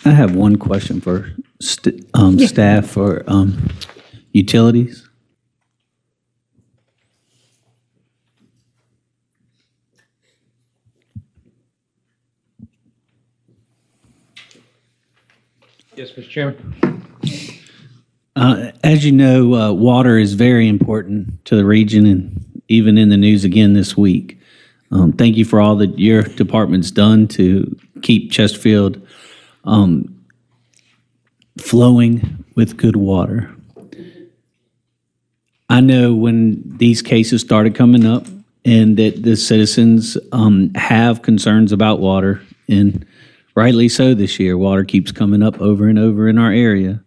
I have one question for staff for utilities. Yes, Mr. Chairman. As you know, water is very important to the region and even in the news again this week. Thank you for all that your department's done to keep Chesterfield flowing with good water. I know when these cases started coming up and that the citizens have concerns about water, and rightly so this year. Water keeps coming up over and over in our area.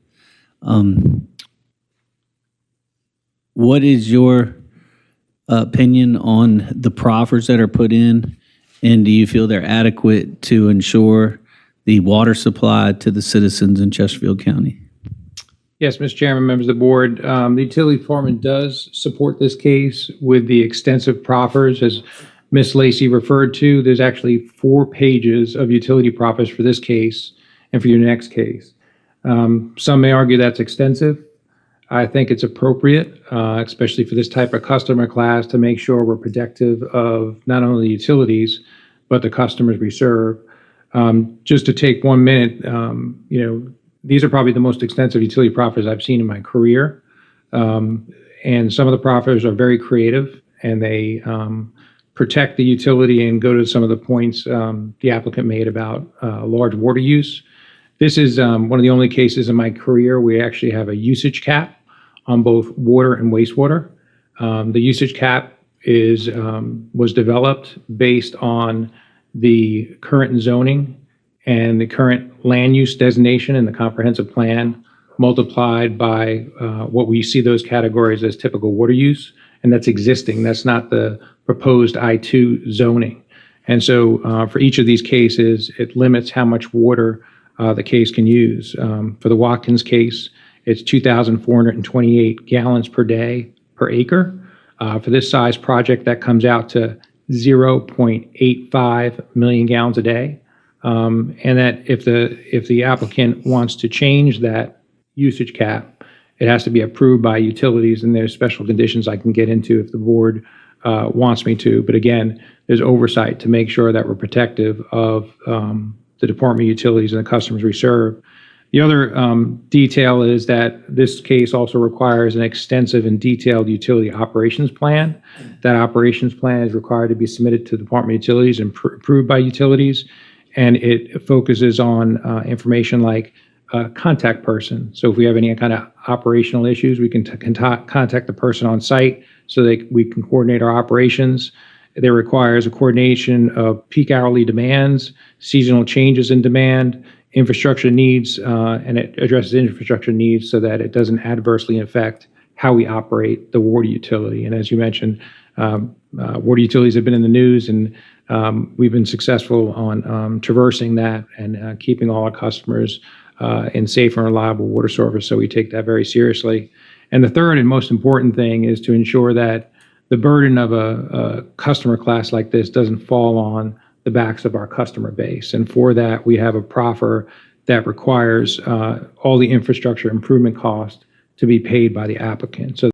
What is your opinion on the proffers that are put in, and do you feel they're adequate to ensure the water supply to the citizens in Chesterfield County? Yes, Mr. Chairman, members of the board. The utility department does support this case with the extensive proffers, as Ms. Lacey referred to. There's actually 4 pages of utility proffers for this case and for your next case. Some may argue that's extensive. I think it's appropriate, especially for this type of customer class, to make sure we're protective of not only the utilities, but the customers we serve. Just to take 1 minute, these are probably the most extensive utility proffers I've seen in my career. And some of the proffers are very creative, and they protect the utility and go to some of the points the applicant made about large water use. This is one of the only cases in my career where we actually have a usage cap on both water and wastewater. The usage cap was developed based on the current zoning and the current land use designation in the comprehensive plan, multiplied by what we see those categories as typical water use, and that's existing. That's not the proposed I-2 zoning. And so for each of these cases, it limits how much water the case can use. For the Watkins case, it's 2,428 gallons per day per acre. For this size project, that comes out to 0.85 million gallons a day. And that if the applicant wants to change that usage cap, it has to be approved by utilities, and there's special conditions I can get into if the board wants me to. But again, there's oversight to make sure that we're protective of the Department of Utilities and the customers we serve. The other detail is that this case also requires an extensive and detailed utility operations plan. That operations plan is required to be submitted to the Department of Utilities and approved by utilities, and it focuses on information like contact person. So if we have any kind of operational issues, we can contact the person on site so that we can coordinate our operations. There requires a coordination of peak hourly demands, seasonal changes in demand, infrastructure needs, and it addresses infrastructure needs so that it doesn't adversely affect how we operate the water utility. And as you mentioned, water utilities have been in the news, and we've been successful on traversing that and keeping all our customers in safe and reliable water service. So we take that very seriously. And the third and most important thing is to ensure that the burden of a customer class like this doesn't fall on the backs of our customer base. And for that, we have a proffer that requires all the infrastructure improvement cost to be paid by the applicant. So